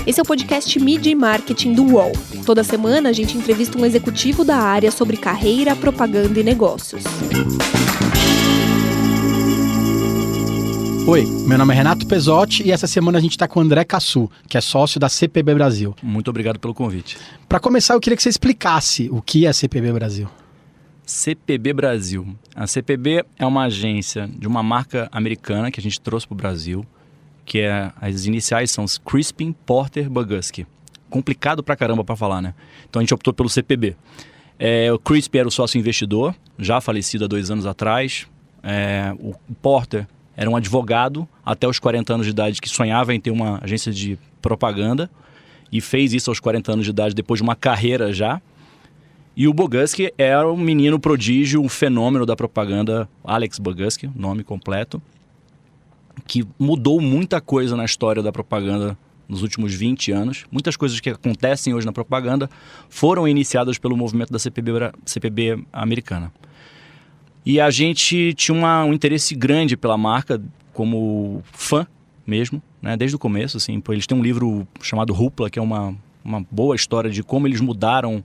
Esse é o podcast Mídia e Marketing do UOL. Toda semana a gente entrevista um executivo da área sobre carreira, propaganda e negócios. Oi, meu nome é Renato Pesotti e essa semana a gente está com o André Cassu, que é sócio da CPB Brasil. Muito obrigado pelo convite. Para começar, eu queria que você explicasse o que é a CPB Brasil. CPB Brasil. A CPB é uma agência de uma marca americana que a gente trouxe para o Brasil, que as iniciais são Crispin Porter Bogusky. Complicado pra caramba para falar, né? Então a gente optou pelo CPB. O Crispin era o sócio investidor, já falecido há 2 anos atrás. O Porter era um advogado até os 40 anos de idade que sonhava em ter uma agência de propaganda e fez isso aos 40 anos de idade depois de uma carreira já. E o Bogusky era um menino prodígio, um fenômeno da propaganda, Alex Bogusky, nome completo, que mudou muita coisa na história da propaganda nos últimos 20 anos. Muitas coisas que acontecem hoje na propaganda foram iniciadas pelo movimento da CPB americana. E a gente tinha um interesse grande pela marca, como fã mesmo, né? Desde o começo. Assim, eles têm um livro chamado Rupla, que é uma boa história de como eles mudaram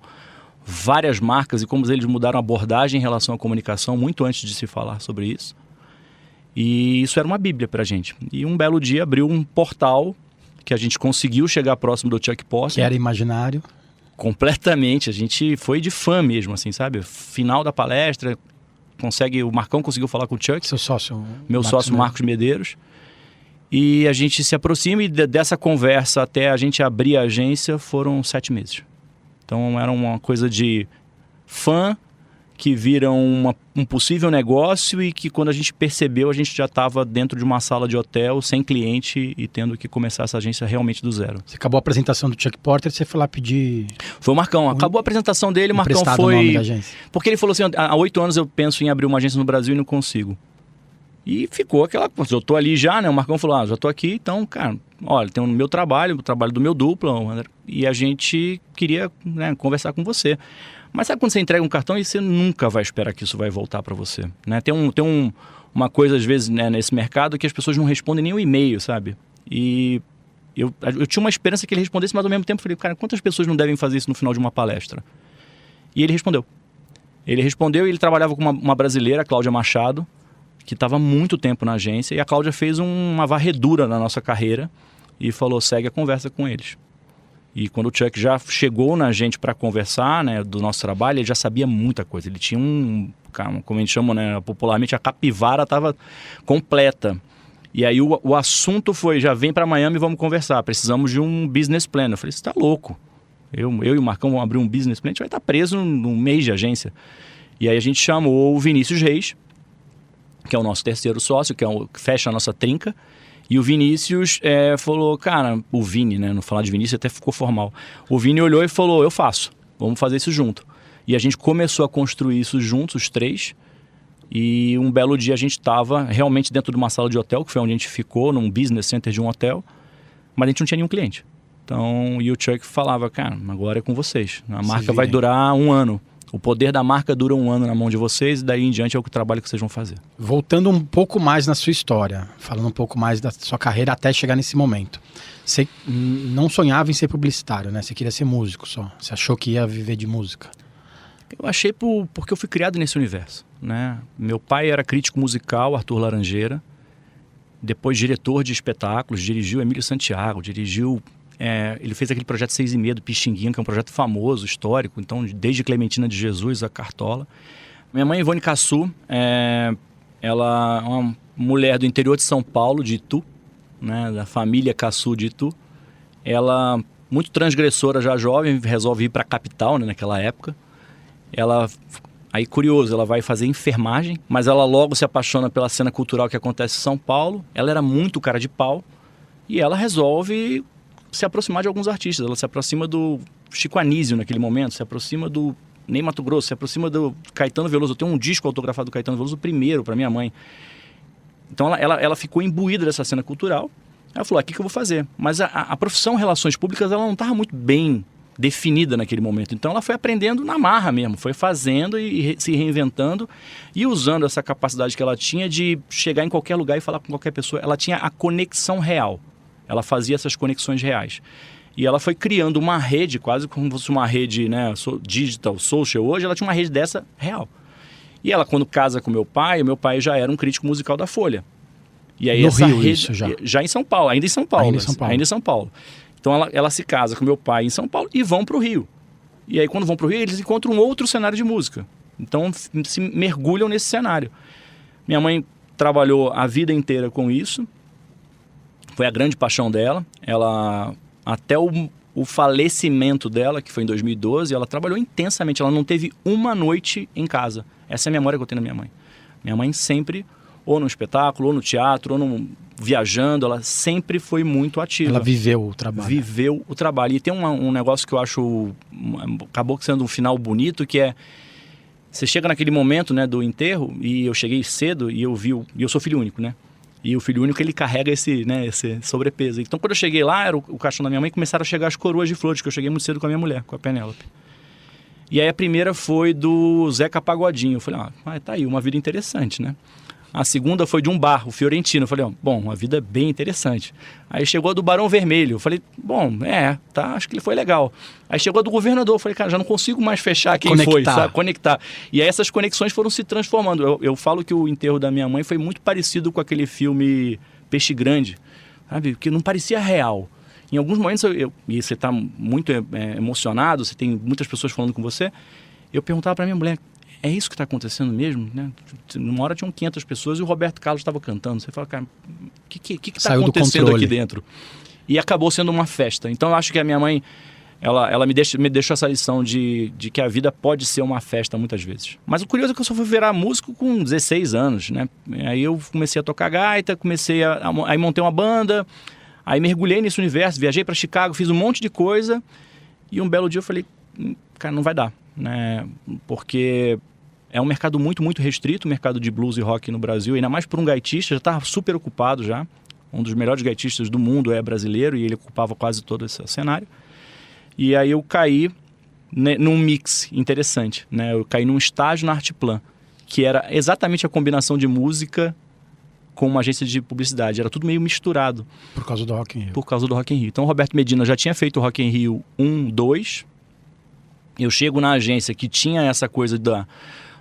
várias marcas e como eles mudaram a abordagem em relação à comunicação, muito antes de se falar sobre isso. E isso era uma bíblia pra gente. E um belo dia abriu um portal que a gente conseguiu chegar próximo do Chuck Porter. Que era imaginário. Completamente. A gente foi de fã mesmo, assim, sabe? Final da palestra, o Marcão conseguiu falar com o Chuck. Seu sócio. Meu sócio Marcos Medeiros. E a gente se aproxima e dessa conversa até a gente abrir a agência foram 7 meses. Então era uma coisa de fã que vira um possível negócio e que quando a gente percebeu, a gente já estava dentro de uma sala de hotel, sem cliente e tendo que começar essa agência realmente do zero. Você acabou a apresentação do Chuck Porter, você foi lá pedir... Foi o Marcão. Acabou a apresentação dele, o Marcão foi... o nome da agência. Porque ele falou assim, há 8 anos eu penso em abrir uma agência no Brasil e não consigo. E ficou aquela coisa, eu tô ali já, né? O Marcão falou, já tô aqui, então, cara, olha, tem o meu trabalho, o trabalho do meu dupla, e a gente queria, né, conversar com você. Mas sabe quando você entrega um cartão e você nunca vai esperar que isso vai voltar para você, né? Tem uma coisa, às vezes, né, nesse mercado que as pessoas não respondem nem o e-mail, sabe? E eu tinha uma esperança que ele respondesse, mas ao mesmo tempo eu falei, cara, quantas pessoas não devem fazer isso no final de uma palestra? E ele respondeu. Ele respondeu e ele trabalhava com uma brasileira, a Cláudia Machado, que estava há muito tempo na agência, e a Cláudia fez uma varredura na nossa carreira e falou, segue a conversa com eles. E quando o Chuck já chegou na gente para conversar, né, do nosso trabalho, ele já sabia muita coisa. Ele tinha como a gente chama, né, popularmente, a capivara estava completa. E aí o assunto foi, já vem para Miami e vamos conversar, precisamos de um business plan. Eu falei, você está louco? Eu e o Marcão vamos abrir um business plan, a gente vai estar preso num mês de agência. E aí a gente chamou o Vinícius Reis, que é o nosso terceiro sócio, que fecha a nossa trinca. E o Vinícius falou, cara, o Vini, né? Não falar de Vinícius até ficou formal. O Vini olhou e falou, eu faço, vamos fazer isso junto. E a gente começou a construir isso juntos, os 3. E um belo dia a gente estava realmente dentro de uma sala de hotel, que foi onde a gente ficou, num business center de um hotel. Mas a gente não tinha nenhum cliente. Então, e o Chuck falava, cara, agora é com vocês. A marca vai durar 1 ano. O poder da marca dura 1 ano na mão de vocês e daí em diante é o trabalho que vocês vão fazer. Voltando um pouco mais na sua história, falando um pouco mais da sua carreira até chegar nesse momento. Você não sonhava em ser publicitário, né? Você queria ser músico só. Você achou que ia viver de música? Eu achei porque eu fui criado nesse universo, né? Meu pai era crítico musical, Arthur Laranjeira. Depois diretor de espetáculos, dirigiu Emílio Santiago, ele fez aquele projeto 6,5 do Pixinguinha, que é um projeto famoso, histórico, então desde Clementina de Jesus a Cartola. Minha mãe, Ivone Cassu, ela é uma mulher do interior de São Paulo, de Itu, né, da família Cassu de Itu. Ela, muito transgressora já jovem, resolve ir para a capital, né, naquela época. Aí, curioso, ela vai fazer enfermagem, mas ela logo se apaixona pela cena cultural que acontece em São Paulo. Ela era muito cara de pau e ela resolve se aproximar de alguns artistas. Ela se aproxima do Chico Anísio naquele momento, se aproxima do Ney Matogrosso, se aproxima do Caetano Veloso. Eu tenho um disco autografado do Caetano Veloso, o primeiro, para minha mãe. Então ela ficou imbuída dessa cena cultural. Ela falou, aqui que eu vou fazer. Mas a profissão Relações Públicas, ela não estava muito bem definida naquele momento. Então ela foi aprendendo na marra mesmo, foi fazendo e se reinventando e usando essa capacidade que ela tinha de chegar em qualquer lugar e falar com qualquer pessoa. Ela tinha a conexão real. Ela fazia essas conexões reais. E ela foi criando uma rede, quase como se fosse uma rede, né, digital, social. Hoje ela tinha uma rede dessa real. E ela, quando casa com meu pai já era um crítico musical da Folha. E aí no essa Rio, rede, isso já em São Paulo, ainda em São Paulo. Ainda em São Paulo. Então ela se casa com meu pai em São Paulo e vão para o Rio. E aí quando vão para o Rio, eles encontram um outro cenário de música. Então se mergulham nesse cenário. Minha mãe trabalhou a vida inteira com isso. Foi a grande paixão dela. Ela, até o falecimento dela, que foi em 2012, ela trabalhou intensamente. Ela não teve uma noite em casa. Essa é a memória que eu tenho da minha mãe. Minha mãe sempre, ou no espetáculo, ou no teatro, ou viajando, ela sempre foi muito ativa. Ela viveu o trabalho. Viveu o trabalho. E tem um negócio que eu acho, acabou sendo um final bonito, que é, você chega naquele momento, né, do enterro, e eu cheguei cedo, e eu sou filho único, né? E o filho único, ele carrega esse sobrepeso. Então, quando eu cheguei lá, era o caixão da minha mãe, começaram a chegar as coroas de flores, que eu cheguei muito cedo com a minha mulher, com a Penélope. E aí a primeira foi do Zeca Pagodinho. Eu falei, tá aí, uma vida interessante, né? A segunda foi de um bar, o Fiorentino. Eu falei, bom, uma vida bem interessante. Aí chegou a do Barão Vermelho. Eu falei, bom, acho que ele foi legal. Aí chegou a do Governador. Eu falei, cara, já não consigo mais fechar quem foi, sabe? Conectar. E aí essas conexões foram se transformando. Eu falo que o enterro da minha mãe foi muito parecido com aquele filme Peixe Grande, sabe? Que não parecia real. Em alguns momentos, e você está muito emocionado, você tem muitas pessoas falando com você, eu perguntava para minha mulher, é isso que está acontecendo mesmo? Né? Numa hora tinham 500 pessoas e o Roberto Carlos estava cantando. Você fala, cara, o que está acontecendo aqui dentro? E acabou sendo uma festa. Então eu acho que a minha mãe, ela me deixou essa lição de que a vida pode ser uma festa muitas vezes. Mas o curioso é que eu só fui virar músico com 16 anos. Né? Aí eu comecei a tocar gaita, aí montei uma banda, aí mergulhei nesse universo, viajei para Chicago, fiz um monte de coisa e um belo dia eu falei, cara, não vai dar. Né? Porque é um mercado muito, muito restrito, o mercado de blues e rock no Brasil, ainda mais por um gaitista, já estava super ocupado já. Um dos melhores gaitistas do mundo é brasileiro e ele ocupava quase todo esse cenário. E aí eu caí num mix interessante, né? Eu caí num estágio na Artplan, que era exatamente a combinação de música com uma agência de publicidade. Era tudo meio misturado. Por causa do Rock in Rio. Por causa do Rock in Rio. Então o Roberto Medina já tinha feito o Rock in Rio 1, 2. Eu chego na agência que tinha essa coisa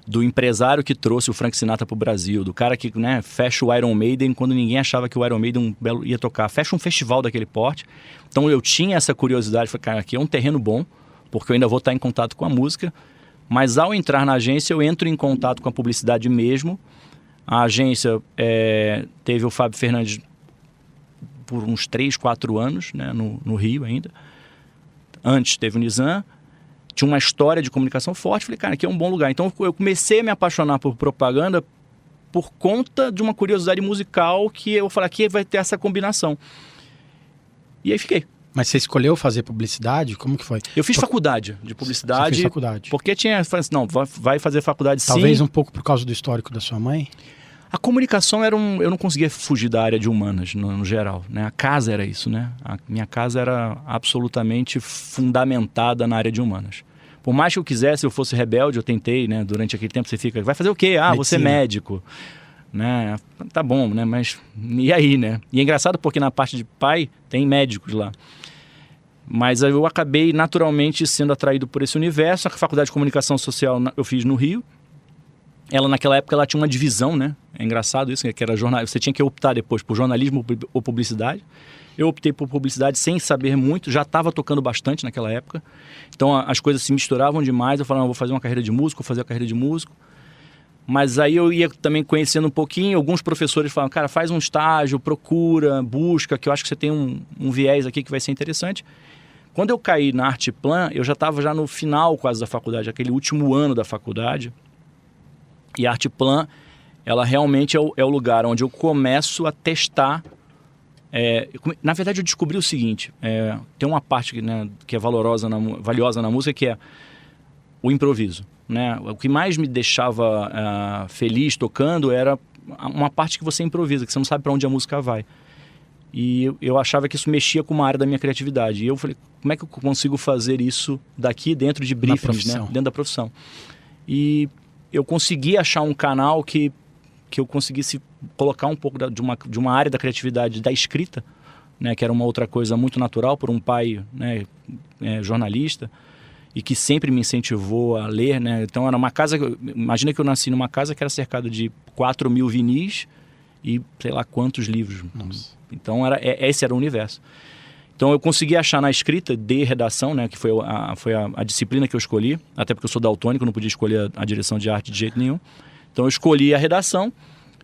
do empresário que trouxe o Frank Sinatra para o Brasil, do cara que, né, fecha o Iron Maiden quando ninguém achava que o Iron Maiden ia tocar, fecha um festival daquele porte. Então eu tinha essa curiosidade, falei, cara, aqui é um terreno bom, porque eu ainda vou estar em contato com a música, mas ao entrar na agência eu entro em contato com a publicidade mesmo. A agência teve o Fábio Fernandes por uns 3, 4 anos, né, no Rio ainda. Antes teve o Nizam. Tinha uma história de comunicação forte. Falei, cara, aqui é um bom lugar. Então eu comecei a me apaixonar por propaganda por conta de uma curiosidade musical que eu falei, aqui vai ter essa combinação. E aí fiquei. Mas você escolheu fazer publicidade? Como que foi? Eu fiz faculdade de publicidade. Você fez faculdade? Porque falei assim, não, vai fazer faculdade sim. Talvez um pouco por causa do histórico da sua mãe? A comunicação eu não conseguia fugir da área de humanas, no geral, né? A casa era isso, né? A minha casa era absolutamente fundamentada na área de humanas. Por mais que eu quisesse, eu fosse rebelde, eu tentei, né? Durante aquele tempo você fica, vai fazer o quê? Ah, você é médico. Né? Tá bom, né? Mas e aí, né? E é engraçado porque na parte de pai tem médicos lá. Mas eu acabei naturalmente sendo atraído por esse universo. A faculdade de comunicação social eu fiz no Rio. Ela, naquela época, ela tinha uma divisão, né? É engraçado isso, que era você tinha que optar depois por jornalismo ou publicidade. Eu optei por publicidade sem saber muito, já estava tocando bastante naquela época. Então, as coisas se misturavam demais. Eu falava, vou fazer uma carreira de músico, vou fazer a carreira de músico. Mas aí eu ia também conhecendo um pouquinho. Alguns professores falavam, cara, faz um estágio, procura, busca, que eu acho que você tem um viés aqui que vai ser interessante. Quando eu caí na Artplan, eu já estava no final quase da faculdade, aquele último ano da faculdade. E a Artplan, ela realmente é o lugar onde eu começo a testar. Na verdade, eu descobri o seguinte, tem uma parte que é valiosa na música, que é o improviso. Né? O que mais me deixava feliz tocando era uma parte que você improvisa, que você não sabe para onde a música vai. E eu achava que isso mexia com uma área da minha criatividade. E eu falei, como é que eu consigo fazer isso daqui dentro de briefings, né? Dentro da profissão? E eu consegui achar um canal que eu conseguisse colocar um pouco de uma área da criatividade da escrita né, que era uma outra coisa muito natural por um pai, né, jornalista, e que sempre me incentivou a ler, né? Então era uma casa, imagina que eu nasci numa casa que era cercada de 4.000 vinis e sei lá quantos livros. Nossa. Então esse era o universo. Então eu consegui achar na escrita de redação, né, que foi a disciplina que eu escolhi, até porque eu sou daltônico, não podia escolher a direção de arte de jeito nenhum. Então eu escolhi a redação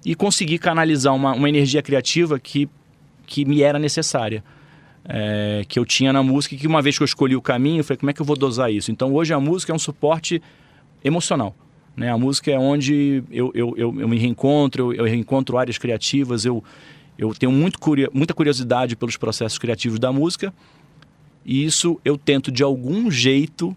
e consegui canalizar uma energia criativa que me era necessária. Que eu tinha na música, que uma vez que eu escolhi o caminho, eu falei, como é que eu vou dosar isso? Então hoje a música é um suporte emocional, né? A música é onde eu me reencontro, eu reencontro áreas criativas, eu tenho muita curiosidade pelos processos criativos da música, e isso eu tento de algum jeito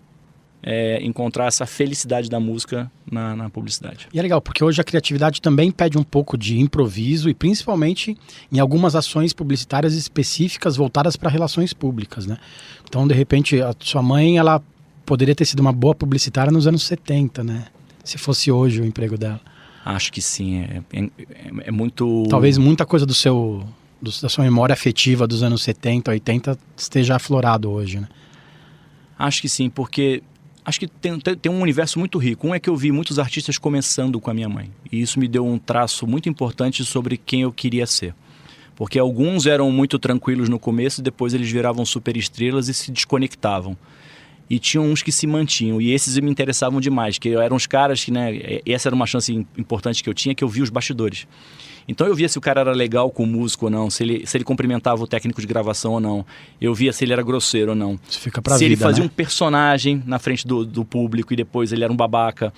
encontrar essa felicidade da música na publicidade. E é legal, porque hoje a criatividade também pede um pouco de improviso e principalmente em algumas ações publicitárias específicas voltadas para relações públicas, né? Então, de repente, a sua mãe, ela poderia ter sido uma boa publicitária nos anos 70, né? Se fosse hoje o emprego dela. Acho que sim, é muito... Talvez muita coisa da sua memória afetiva dos anos 70, 80 esteja aflorado hoje, né? Acho que sim, porque... Acho que tem um universo muito rico. Um é que eu vi muitos artistas começando com a minha mãe. E isso me deu um traço muito importante sobre quem eu queria ser. Porque alguns eram muito tranquilos no começo, depois eles viravam superestrelas e se desconectavam. E tinham uns que se mantinham. E esses me interessavam demais, que eram os caras que, né... Essa era uma chance importante que eu tinha, que eu via os bastidores. Então eu via se o cara era legal com o músico ou não, se ele cumprimentava o técnico de gravação ou não. Eu via se ele era grosseiro ou não. Isso fica pra se vida, ele fazia, né? Um personagem na frente do público e depois ele era um babaca.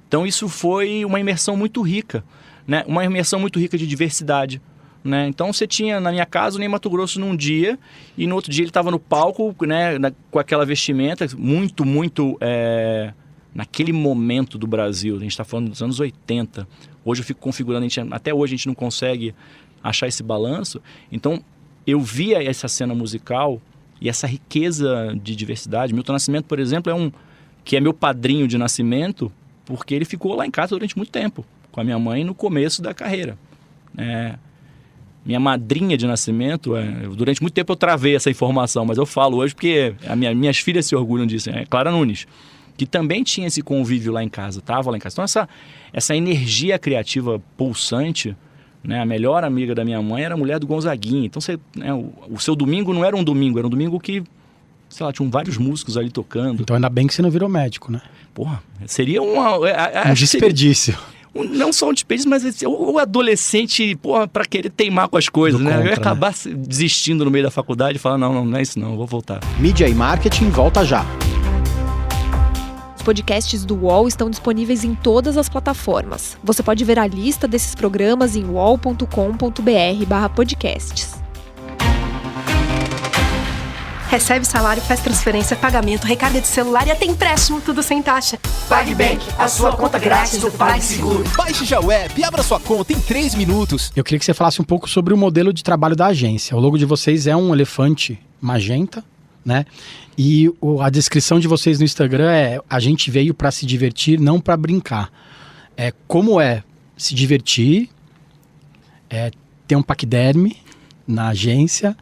Então isso foi uma imersão muito rica, né? Uma imersão muito rica de diversidade, né? Então você tinha na minha casa o Ney Matogrosso num dia e no outro dia ele estava no palco, né, com aquela vestimenta muito, naquele momento do Brasil. A gente está falando dos anos 80. Hoje eu fico configurando, até hoje a gente não consegue achar esse balanço. Então, eu via essa cena musical e essa riqueza de diversidade. Milton Nascimento, por exemplo, que é meu padrinho de nascimento, porque ele ficou lá em casa durante muito tempo, com a minha mãe no começo da carreira. Minha madrinha de nascimento, durante muito tempo eu travei essa informação, mas eu falo hoje porque minhas filhas se orgulham disso, Clara Nunes, que também tinha esse convívio lá em casa, estava lá em casa. Então essa energia criativa pulsante, né? A melhor amiga da minha mãe era a mulher do Gonzaguinha. Então o seu domingo não era um domingo, era um domingo que, sei lá, tinham vários músicos ali tocando. Então ainda bem que você não virou médico, né? Porra, seria um desperdício. Não só um desperdício, mas o adolescente, porra, pra querer teimar com as coisas, né? Eu ia acabar desistindo no meio da faculdade e falar, não é isso não, eu vou voltar. Mídia e Marketing volta já. Os podcasts do UOL estão disponíveis em todas as plataformas. Você pode ver a lista desses programas em uol.com.br/podcasts. Recebe salário, faz transferência, pagamento, recarga de celular e até empréstimo, tudo sem taxa. PagBank, a sua conta grátis do PagSeguro. Baixe já o app e abra sua conta em 3 minutos. Eu queria que você falasse um pouco sobre o modelo de trabalho da agência. O logo de vocês é um elefante magenta, né? E a descrição de vocês no Instagram é: a gente veio para se divertir, não para brincar. Como se divertir, ter um paquiderme na agência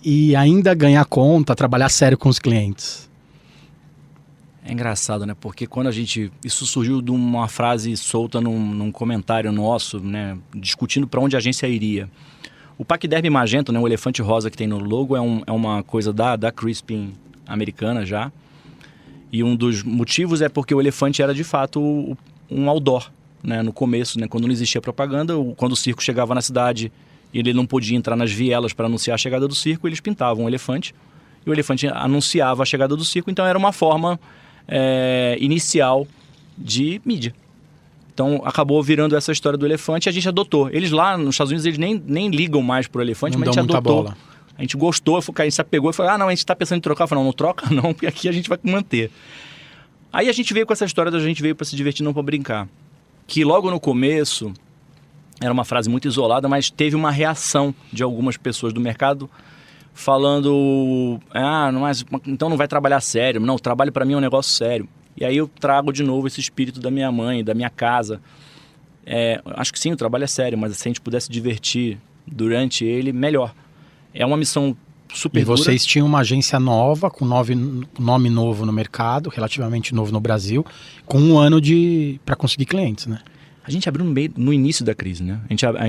e ainda ganhar conta, trabalhar sério com os clientes. É engraçado, né? Porque quando isso surgiu de uma frase solta num comentário nosso, né? Discutindo para onde a agência iria. O paquiderme magenta, né? O elefante rosa que tem no logo é uma coisa da Crispin americana já. E um dos motivos é porque o elefante era de fato um outdoor, né? No começo, né? Quando não existia propaganda, quando o circo chegava na cidade e ele não podia entrar nas vielas para anunciar a chegada do circo, eles pintavam um elefante e o elefante anunciava a chegada do circo. Então era uma forma inicial de mídia. Então acabou virando essa história do elefante e a gente adotou. Eles lá nos Estados Unidos, eles nem ligam mais pro elefante, mas a gente adotou. Bola. A gente gostou, a gente se apegou e falou, não, a gente está pensando em trocar. Eu falei, não troca não, porque aqui a gente vai manter. Aí a gente veio com essa história da gente veio para se divertir, não para brincar. Que logo no começo era uma frase muito isolada, mas teve uma reação de algumas pessoas do mercado falando, então não vai trabalhar sério. Não, o trabalho para mim é um negócio sério. E aí eu trago de novo esse espírito da minha mãe, da minha casa. Acho que sim, o trabalho é sério, mas se a gente pudesse divertir durante ele, melhor. É uma missão super E dura. vocês tinham uma agência nova, com nome novo no mercado, relativamente novo no Brasil, com um ano para conseguir clientes, né? A gente abriu no início da crise, né?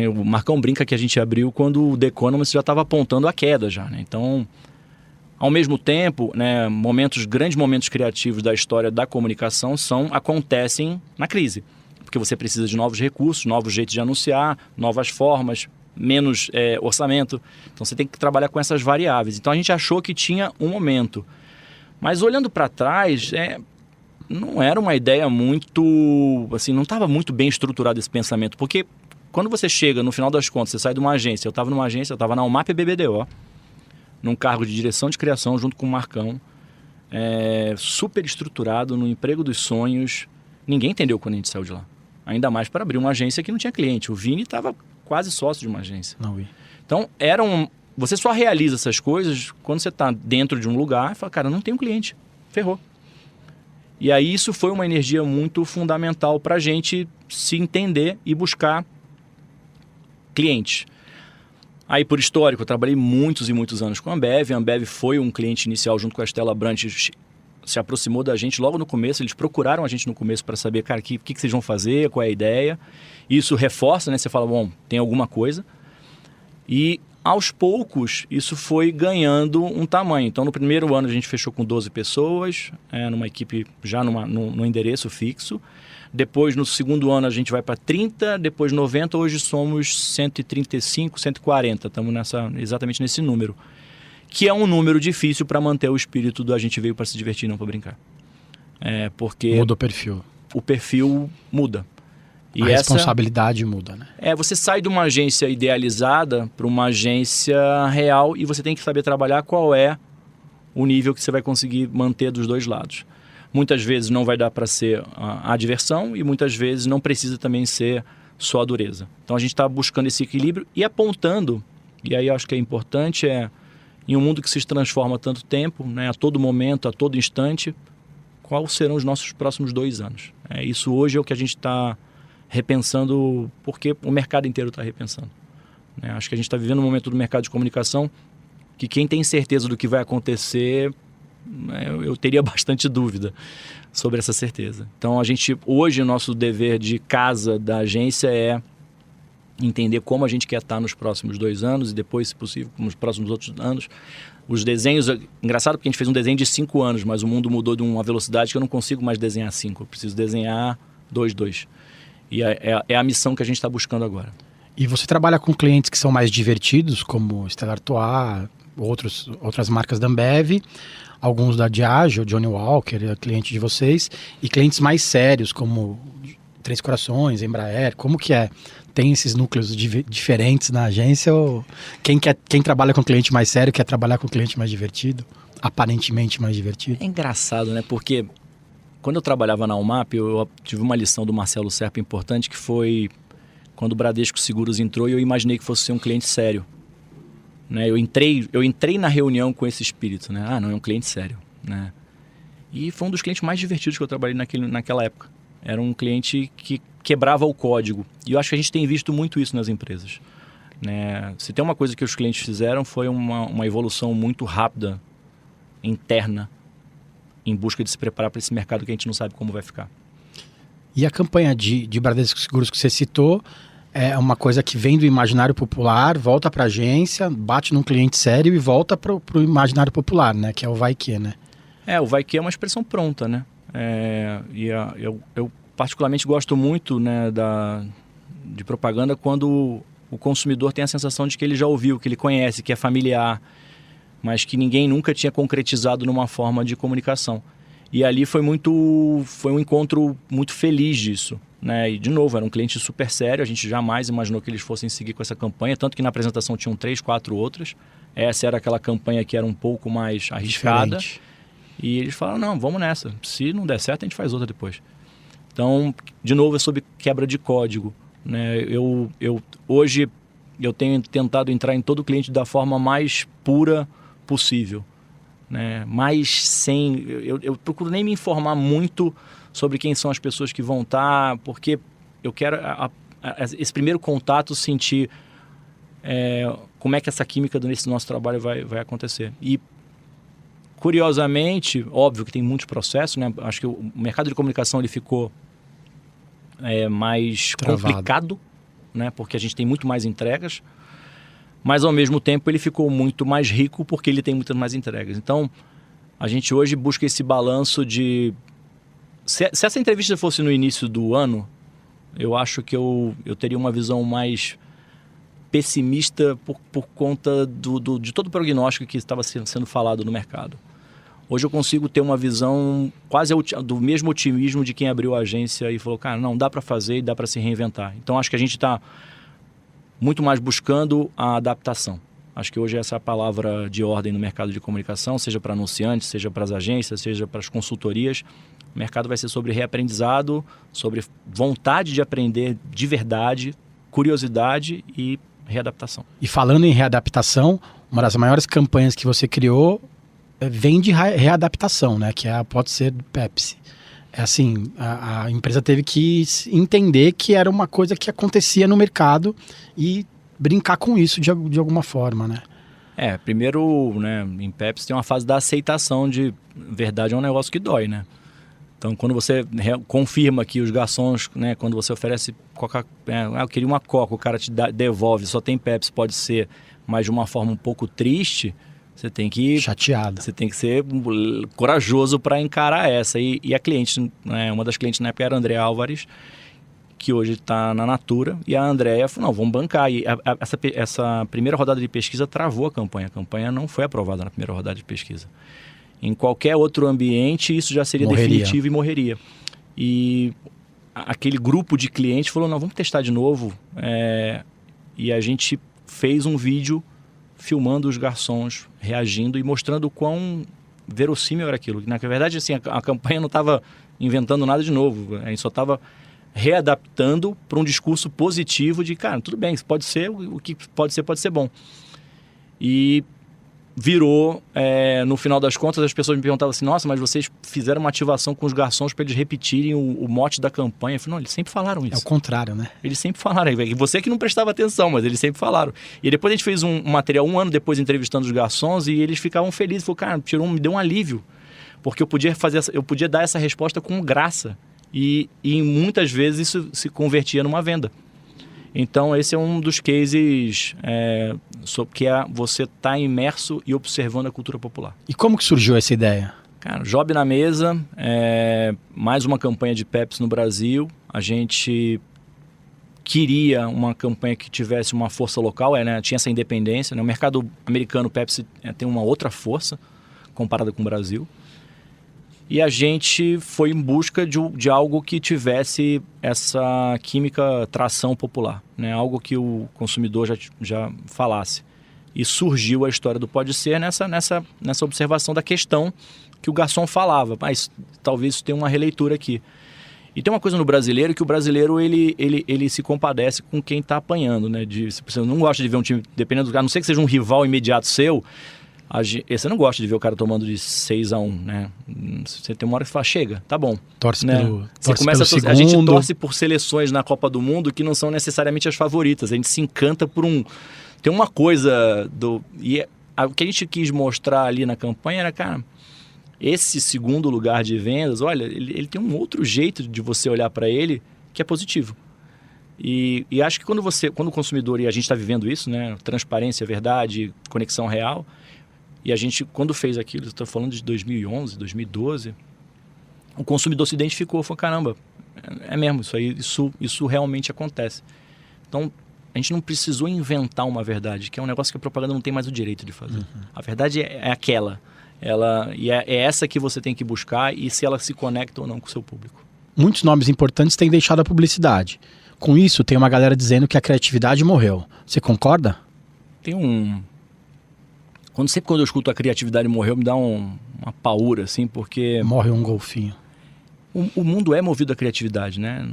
O Marcão brinca que a gente abriu quando o The Economist já estava apontando a queda já, né? Então, ao mesmo tempo, né, grandes momentos criativos da história da comunicação acontecem na crise. Porque você precisa de novos recursos, novos jeitos de anunciar, novas formas, menos orçamento. Então você tem que trabalhar com essas variáveis. Então a gente achou que tinha um momento. Mas olhando para trás, não era uma ideia muito... assim, não estava muito bem estruturado esse pensamento. Porque quando você chega, no final das contas, você sai de uma agência. Eu estava numa agência, eu estava na UMAP BBDO, num cargo de direção de criação junto com o Marcão. Super estruturado, no emprego dos sonhos. Ninguém entendeu quando a gente saiu de lá. Ainda mais para abrir uma agência que não tinha cliente. O Vini estava quase sócio de uma agência. Não vi. Então, você só realiza essas coisas quando você está dentro de um lugar e fala, cara, não tenho cliente, ferrou. E aí isso foi uma energia muito fundamental para a gente se entender e buscar clientes. Aí, por histórico, eu trabalhei muitos e muitos anos com a Ambev. A Ambev foi um cliente inicial junto com a Stella Brandt, se aproximou da gente logo no começo. Eles procuraram a gente no começo para saber, cara, o que vocês vão fazer, qual é a ideia. Isso reforça, né? Você fala, bom, tem alguma coisa. E aos poucos isso foi ganhando um tamanho. Então no primeiro ano a gente fechou com 12 pessoas, numa equipe já no endereço fixo. Depois no segundo ano a gente vai para 30, depois 90, hoje somos 135, 140. Estamos exatamente nesse número. Que é um número difícil para manter o espírito do a gente veio para se divertir, não para brincar. Porque muda o perfil. O perfil muda. E a responsabilidade muda, né? Você sai de uma agência idealizada para uma agência real e você tem que saber trabalhar qual é o nível que você vai conseguir manter dos dois lados. Muitas vezes não vai dar para ser a diversão e muitas vezes não precisa também ser só a dureza. Então a gente está buscando esse equilíbrio e apontando, e aí eu acho que é importante, em um mundo que se transforma há tanto tempo, né, a todo momento, a todo instante, quais serão os nossos próximos 2 anos? Isso hoje é o que a gente está repensando, porque o mercado inteiro está repensando. Acho que a gente está vivendo um momento do mercado de comunicação que quem tem certeza do que vai acontecer, eu teria bastante dúvida sobre essa certeza. Então, hoje, o nosso dever de casa da agência é entender como a gente quer estar nos próximos 2 anos e depois, se possível, nos próximos outros anos. Os desenhos, engraçado porque a gente fez um desenho de 5 anos, mas o mundo mudou de uma velocidade que eu não consigo mais desenhar 5, eu preciso desenhar 2. E é a missão que a gente está buscando agora. E você trabalha com clientes que são mais divertidos, como Stella Artois, outras marcas da Ambev, alguns da Diageo, Johnny Walker, é cliente de vocês, e clientes mais sérios, como Três Corações, Embraer. Como que é? Tem esses núcleos diferentes na agência? Ou quem trabalha com cliente mais sério quer trabalhar com cliente mais divertido? Aparentemente mais divertido? É engraçado, né? Porque quando eu trabalhava na UMAP, eu tive uma lição do Marcelo Serpa importante, que foi quando o Bradesco Seguros entrou e eu imaginei que fosse ser um cliente sério. Eu entrei na reunião com esse espírito, né? Não é um cliente sério, né? E foi um dos clientes mais divertidos que eu trabalhei naquela época. Era um cliente que quebrava o código. E eu acho que a gente tem visto muito isso nas empresas, né? Se tem uma coisa que os clientes fizeram, foi uma evolução muito rápida, interna, em busca de se preparar para esse mercado que a gente não sabe como vai ficar. E a campanha de Bradesco Seguros que você citou é uma coisa que vem do imaginário popular, volta para a agência, bate num cliente sério e volta para o imaginário popular, né? Que é o vai que, né? O vai que é uma expressão pronta, né? Eu particularmente gosto muito, né, de propaganda quando o consumidor tem a sensação de que ele já ouviu, que ele conhece, que é familiar, mas que ninguém nunca tinha concretizado numa forma de comunicação. E ali foi um encontro muito feliz disso, né? E, de novo, era um cliente super sério, a gente jamais imaginou que eles fossem seguir com essa campanha, tanto que na apresentação tinham 3, 4 outras. Essa era aquela campanha que era um pouco mais arriscada. Diferente. E eles falaram, não, vamos nessa. Se não der certo, a gente faz outra depois. Então, de novo, é sobre quebra de código, né? Hoje, eu tenho tentado entrar em todo cliente da forma mais pura possível, né? Mas sem... Eu procuro nem me informar muito sobre quem são as pessoas que vão estar, porque eu quero esse primeiro contato sentir como é que essa química nesse nosso trabalho vai acontecer. E, curiosamente, óbvio que tem muitos processos, né? Acho que o mercado de comunicação ele ficou mais travado, complicado, né? Porque a gente tem muito mais entregas, mas ao mesmo tempo ele ficou muito mais rico porque ele tem muitas mais entregas. Então, a gente hoje busca esse balanço de... Se essa entrevista fosse no início do ano, eu acho que eu teria uma visão mais pessimista por conta de todo o prognóstico que estava sendo falado no mercado. Hoje eu consigo ter uma visão quase do mesmo otimismo de quem abriu a agência e falou, cara, não, dá para fazer e dá para se reinventar. Então acho que a gente está muito mais buscando a adaptação. Acho que hoje essa é a palavra de ordem no mercado de comunicação, seja para anunciantes, seja para as agências, seja para as consultorias. O mercado vai ser sobre reaprendizado, sobre vontade de aprender de verdade, curiosidade e readaptação. E falando em readaptação, uma das maiores campanhas que você criou vem de readaptação, né? Que pode ser do Pepsi. É assim, a empresa teve que entender que era uma coisa que acontecia no mercado e brincar com isso de alguma forma, né? Primeiro, né, em Pepsi tem uma fase da aceitação de verdade é um negócio que dói, né? Então, quando você confirma que os garçons, né, quando você oferece Coca, eu queria uma Coca, o cara te devolve, só tem Pepsi, pode ser, mas de uma forma um pouco triste, você tem que... Chateado. Você tem que ser corajoso para encarar essa. E a cliente, né, uma das clientes na época era a Andréa Álvares, que hoje está na Natura, e a Andréa falou, não, vamos bancar. E essa primeira rodada de pesquisa travou a campanha não foi aprovada na primeira rodada de pesquisa. Em qualquer outro ambiente, isso já seria definitivo e morreria. E aquele grupo de clientes falou, não, vamos testar de novo. E a gente fez um vídeo filmando os garçons, reagindo e mostrando o quão verossímil era aquilo. Na verdade, assim, a campanha não estava inventando nada de novo. A gente só estava readaptando para um discurso positivo de, cara, tudo bem, pode ser, o que pode ser bom. E virou, no final das contas, as pessoas me perguntavam assim, nossa, mas vocês fizeram uma ativação com os garçons para eles repetirem o mote da campanha. Eu falei, não, eles sempre falaram isso. É o contrário, né? Eles sempre falaram. E você que não prestava atenção, mas eles sempre falaram. E depois a gente fez um material 1 ano depois entrevistando os garçons e eles ficavam felizes. Falaram, cara, me deu um alívio. Porque eu podia dar essa resposta com graça. E muitas vezes isso se convertia numa venda. Então, esse é um dos cases que você está imerso e observando a cultura popular. E como que surgiu essa ideia? Cara, Job na mesa, mais uma campanha de Pepsi no Brasil. A gente queria uma campanha que tivesse uma força local, tinha essa independência. Né? O mercado americano, Pepsi, tem uma outra força comparada com o Brasil. E a gente foi em busca de algo que tivesse essa química tração popular, né? Algo que o consumidor já falasse. E surgiu a história do Pode Ser nessa observação da questão que o garçom falava. Mas talvez isso tenha uma releitura aqui. E tem uma coisa no brasileiro que o brasileiro ele se compadece com quem está apanhando. Né? Você não gosta de ver um time, dependendo do cara, a não ser que seja um rival imediato seu, você não gosta de ver o cara tomando de 6-1, né? Você tem uma hora que fala, chega, tá bom. Torce né? pelo você começa segundo. A gente torce por seleções na Copa do Mundo que não são necessariamente as favoritas. A gente se encanta por tem uma coisa o que a gente quis mostrar ali na campanha era, cara, esse segundo lugar de vendas, olha, ele tem um outro jeito de você olhar para ele que é positivo. E acho que quando o consumidor, e a gente está vivendo isso, né? Transparência, verdade, conexão real. E a gente, quando fez aquilo, estou falando de 2011, 2012, o consumidor se identificou, falou, caramba, é mesmo, isso realmente acontece. Então, a gente não precisou inventar uma verdade, que é um negócio que a propaganda não tem mais o direito de fazer. Uhum. A verdade é aquela, é essa que você tem que buscar e se ela se conecta ou não com o seu público. Muitos nomes importantes têm deixado a publicidade. Com isso, tem uma galera dizendo que a criatividade morreu. Você concorda? Sempre quando eu escuto a criatividade morreu, me dá uma paura, assim, porque... Morre um golfinho. O mundo é movido à criatividade, né?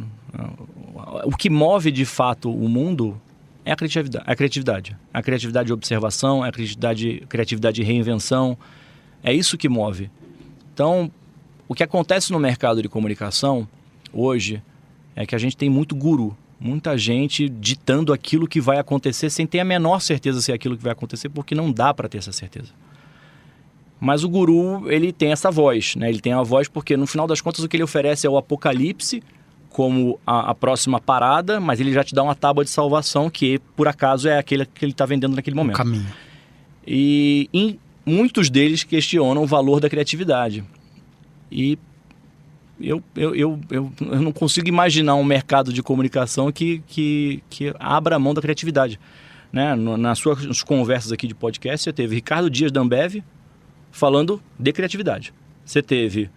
O que move, de fato, o mundo é a criatividade. A criatividade de observação, a criatividade de reinvenção. É isso que move. Então, o que acontece no mercado de comunicação, hoje, é que a gente tem muito guru. Muita gente ditando aquilo que vai acontecer sem ter a menor certeza se é aquilo que vai acontecer, porque não dá para ter essa certeza. Mas o guru, ele tem essa voz, né? Ele tem a voz porque, no final das contas, o que ele oferece é o apocalipse como a próxima parada, mas ele já te dá uma tábua de salvação que, por acaso, é aquele que ele está vendendo naquele momento. O caminho. E muitos deles questionam o valor da criatividade. E eu não consigo imaginar um mercado de comunicação que abra a mão da criatividade. Né? Nas suas conversas aqui de podcast, você teve Ricardo Dias da Ambev falando de criatividade. Você teve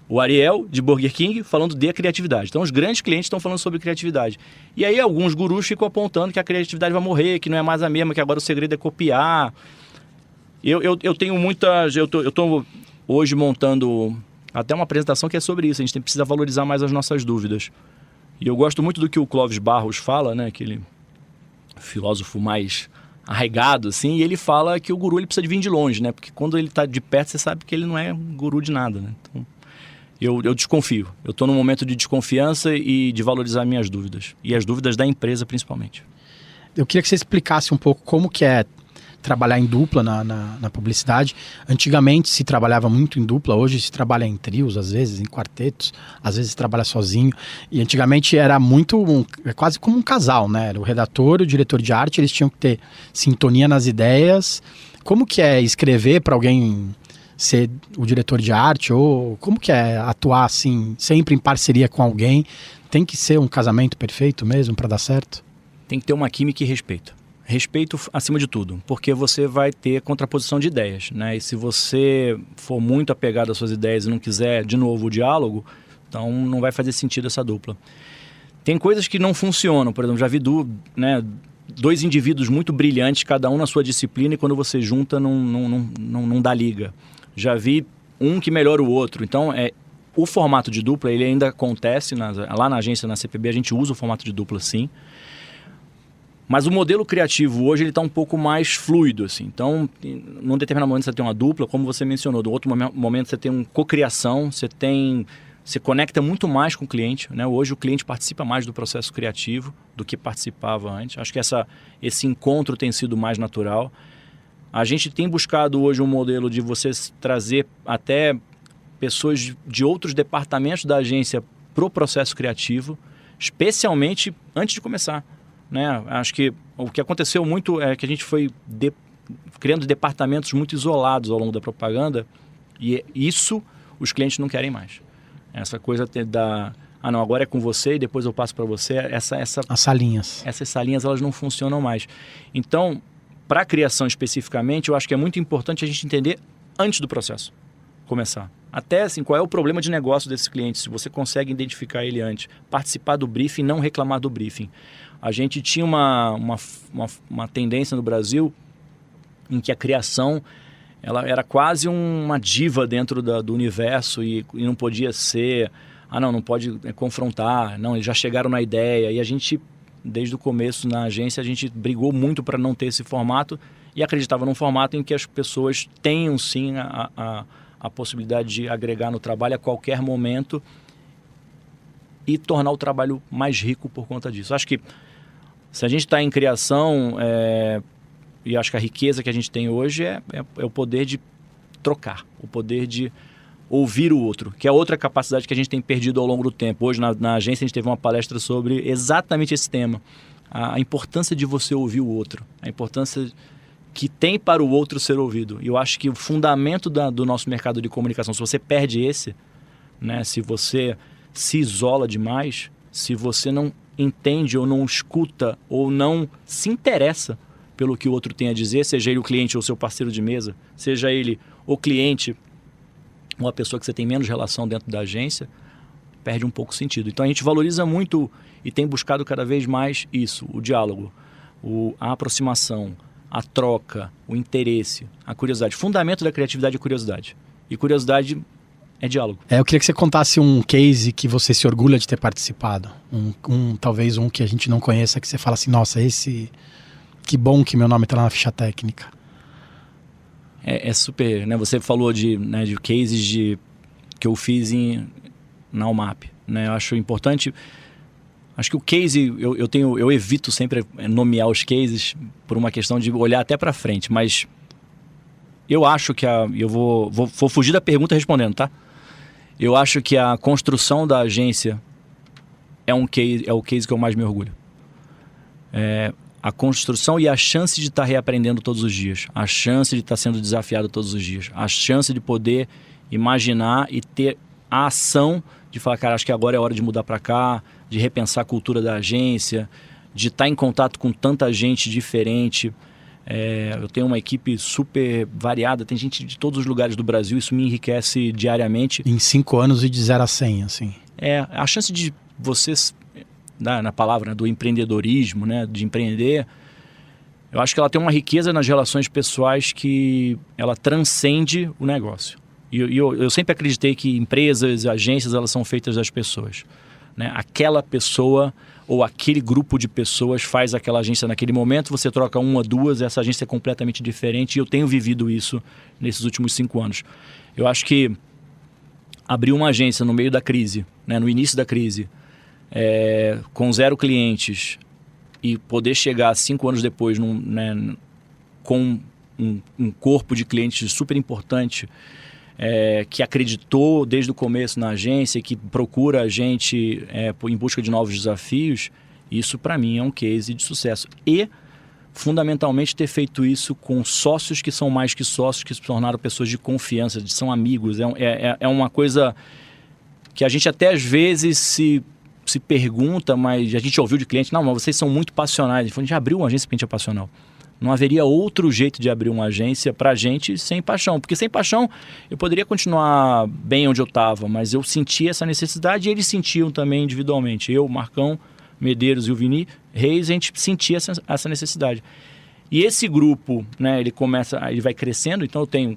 o Ariel, de Burger King, falando de criatividade. Então, os grandes clientes estão falando sobre criatividade. E aí, alguns gurus ficam apontando que a criatividade vai morrer, que não é mais a mesma, que agora o segredo é copiar. Eu tenho muitas... Eu tô hoje montando até uma apresentação que é sobre isso. A gente precisa valorizar mais as nossas dúvidas. E eu gosto muito do que o Clóvis Barros fala, né? Aquele filósofo mais arraigado, assim, e ele fala que o guru ele precisa de vir de longe, né? Porque quando ele está de perto, você sabe que ele não é guru de nada, né? Então, eu desconfio. Eu estou num momento de desconfiança e de valorizar minhas dúvidas. E as dúvidas da empresa, principalmente. Eu queria que você explicasse um pouco como que é trabalhar em dupla na publicidade. Antigamente se trabalhava muito em dupla, hoje se trabalha em trios, às vezes em quartetos, às vezes se trabalha sozinho. E antigamente era quase como um casal, né? Era o redator e o diretor de arte, eles tinham que ter sintonia nas ideias. Como que é escrever para alguém ser o diretor de arte? Ou como que é atuar assim, sempre em parceria com alguém? Tem que ser um casamento perfeito mesmo para dar certo? Tem que ter uma química e respeito. Respeito acima de tudo, porque você vai ter contraposição de ideias, né? E se você for muito apegado às suas ideias e não quiser, de novo, o diálogo, então não vai fazer sentido essa dupla. Tem coisas que não funcionam, por exemplo, já vi dois indivíduos muito brilhantes, cada um na sua disciplina, e quando você junta não dá liga. Já vi um que melhora o outro, então o formato de dupla ele ainda acontece, lá na agência, na CPB, a gente usa o formato de dupla sim. Mas o modelo criativo hoje ele está um pouco mais fluido, assim. Então, num determinado momento você tem uma dupla, como você mencionou. No outro momento você tem uma cocriação, você conecta muito mais com o cliente, né? Hoje o cliente participa mais do processo criativo do que participava antes. Acho que esse encontro tem sido mais natural. A gente tem buscado hoje um modelo de você trazer até pessoas de outros departamentos da agência para o processo criativo, especialmente antes de começar. Né? Acho que o que aconteceu muito é que a gente foi criando departamentos muito isolados ao longo da propaganda e isso os clientes não querem mais. Essa coisa não, agora é com você e depois eu passo para você. As salinhas. Essas salinhas elas não funcionam mais. Então, para a criação especificamente, eu acho que é muito importante a gente entender antes do processo começar. Até assim, qual é o problema de negócio desse cliente, se você consegue identificar ele antes. Participar do briefing, não reclamar do briefing. A gente tinha uma tendência no Brasil em que a criação ela era quase uma diva dentro do universo e não podia ser... não pode confrontar, não, eles já chegaram na ideia. E a gente, desde o começo na agência, a gente brigou muito para não ter esse formato e acreditava num formato em que as pessoas tenham sim a possibilidade de agregar no trabalho a qualquer momento e tornar o trabalho mais rico por conta disso. Acho que se a gente está em criação, e acho que a riqueza que a gente tem hoje é o poder de trocar, o poder de ouvir o outro, que é outra capacidade que a gente tem perdido ao longo do tempo. Hoje na agência a gente teve uma palestra sobre exatamente esse tema, a importância de você ouvir o outro, a importância que tem para o outro ser ouvido. E eu acho que o fundamento do nosso mercado de comunicação, se você perde esse, né, se você se isola demais, se você não entende ou não escuta ou não se interessa pelo que o outro tem a dizer, seja ele o cliente ou seu parceiro de mesa, seja ele o cliente ou a pessoa que você tem menos relação dentro da agência, perde um pouco o sentido. Então a gente valoriza muito e tem buscado cada vez mais isso, o diálogo, a aproximação, a troca, o interesse, a curiosidade. Fundamento da criatividade é curiosidade. E curiosidade é diálogo. Eu queria que você contasse um case que você se orgulha de ter participado. Talvez um que a gente não conheça, que você fala assim, nossa, que bom que meu nome está lá na ficha técnica. É super, né? Você falou de cases que eu fiz na UMAP, né? Eu acho importante. Acho que o case, eu evito sempre nomear os cases por uma questão de olhar até para frente, mas eu acho que eu vou fugir da pergunta respondendo, tá? Eu acho que a construção da agência é o case que eu mais me orgulho. A construção e a chance de estar reaprendendo todos os dias, a chance de estar sendo desafiado todos os dias, a chance de poder imaginar e ter a ação de falar, cara, acho que agora é hora de mudar para cá, de repensar a cultura da agência, de estar em contato com tanta gente diferente. Eu tenho uma equipe super variada, tem gente de todos os lugares do Brasil, isso me enriquece diariamente. Em 5 anos e de 0 a 100, assim. A chance de vocês, na palavra, né, do empreendedorismo, né, de empreender, eu acho que ela tem uma riqueza nas relações pessoais que ela transcende o negócio. E eu sempre acreditei que empresas, agências, elas são feitas das pessoas, né? Aquela pessoa ou aquele grupo de pessoas faz aquela agência naquele momento, você troca uma, duas, essa agência é completamente diferente, e eu tenho vivido isso nesses últimos 5 anos. Eu acho que abrir uma agência no meio da crise, né, no início da crise, com 0 clientes, e poder chegar 5 anos depois com um corpo de clientes super importante, que acreditou desde o começo na agência, que procura a gente em busca de novos desafios, isso para mim é um case de sucesso. E, fundamentalmente, ter feito isso com sócios que são mais que sócios, que se tornaram pessoas de confiança, são amigos. É uma coisa que a gente até às vezes se pergunta, mas a gente ouviu de cliente, não, mas vocês são muito passionais. A gente abriu uma agência porque a gente é passional. Não haveria outro jeito de abrir uma agência pra gente sem paixão. Porque sem paixão eu poderia continuar bem onde eu estava, mas eu sentia essa necessidade e eles sentiam também individualmente. Eu, Marcão, Medeiros e o Vini Reis, a gente sentia essa necessidade. E esse grupo, né, ele vai crescendo. Então eu tenho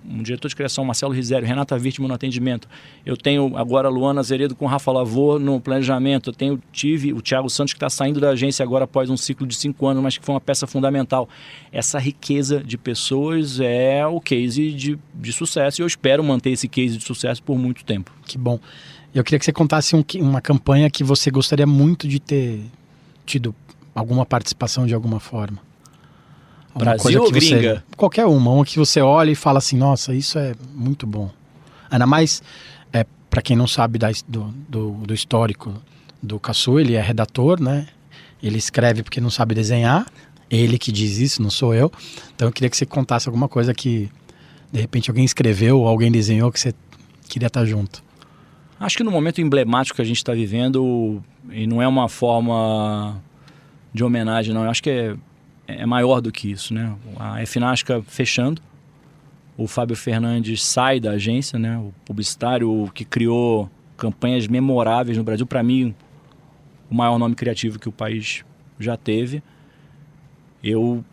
um diretor de criação, Marcelo Rizério, Renata Virtman no atendimento. Eu tenho agora a Luana Azeredo com Rafa Lavor no planejamento. Eu tive o Thiago Santos, que está saindo da agência agora após um ciclo de 5 anos, mas que foi uma peça fundamental. Essa riqueza de pessoas é o case de sucesso, e eu espero manter esse case de sucesso por muito tempo. Que bom. Eu queria que você contasse uma campanha que você gostaria muito de ter tido alguma participação de alguma forma. Brasil ou gringa? Qualquer uma que você olha e fala assim, nossa, isso é muito bom. Ainda mais, para quem não sabe do histórico do Caçu, ele é redator, né? Ele escreve porque não sabe desenhar, ele que diz isso, não sou eu. Então eu queria que você contasse alguma coisa que, de repente, alguém escreveu ou alguém desenhou que você queria estar junto. Acho que no momento emblemático que a gente está vivendo, e não é uma forma de homenagem, não, eu acho que é maior do que isso, né? A FNASCA fechando, o Fábio Fernandes sai da agência, né? O publicitário que criou campanhas memoráveis no Brasil, para mim, o maior nome criativo que o país já teve. Eu,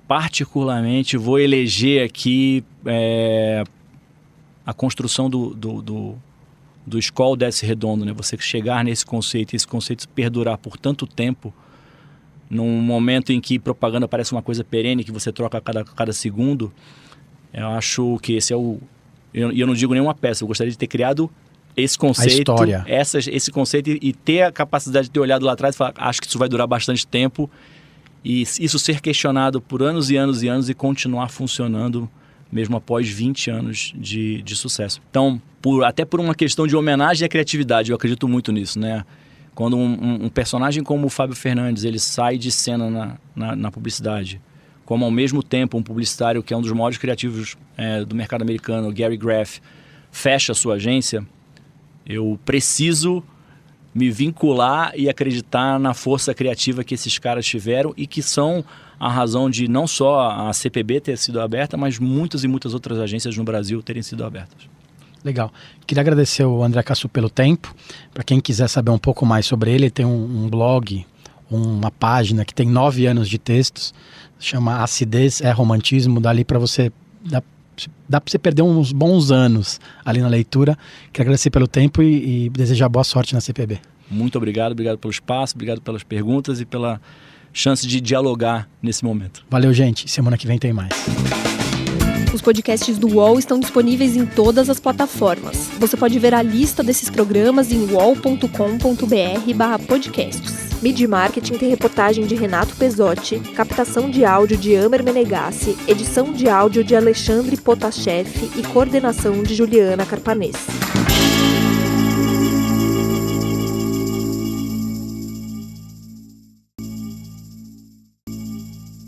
particularmente, vou eleger aqui a construção do Skol Desce Redondo, né? Você chegar nesse conceito, e esse conceito perdurar por tanto tempo, num momento em que propaganda parece uma coisa perene, que você troca a cada segundo, eu acho que esse é o... Eu não digo nenhuma peça, eu gostaria de ter criado esse conceito, a história. Esse conceito, e ter a capacidade de ter olhado lá atrás e falar, acho que isso vai durar bastante tempo, e isso ser questionado por anos e anos e anos e continuar funcionando mesmo após 20 anos de sucesso. Então, até por uma questão de homenagem à criatividade, eu acredito muito nisso, né? Quando um personagem como o Fábio Fernandes, ele sai de cena na publicidade, como ao mesmo tempo um publicitário que é um dos maiores criativos do mercado americano, o Gary Graff, fecha a sua agência, eu preciso me vincular e acreditar na força criativa que esses caras tiveram e que são a razão de não só a CPB ter sido aberta, mas muitas e muitas outras agências no Brasil terem sido abertas. Legal. Queria agradecer o André Caçu pelo tempo. Para quem quiser saber um pouco mais sobre ele tem um blog, uma página que tem 9 anos de textos, chama Acidez é Romantismo, dali para você... Dá para você perder uns bons anos ali na leitura. Queria agradecer pelo tempo e desejar boa sorte na CPB. Muito obrigado pelo espaço, obrigado pelas perguntas e pela chance de dialogar nesse momento. Valeu, gente. Semana que vem tem mais. Os podcasts do UOL estão disponíveis em todas as plataformas. Você pode ver a lista desses programas em uol.com.br/podcasts. Midi Marketing tem reportagem de Renato Pesotti, captação de áudio de Amer Menegassi, edição de áudio de Alexandre Potashev e coordenação de Juliana Carpanês.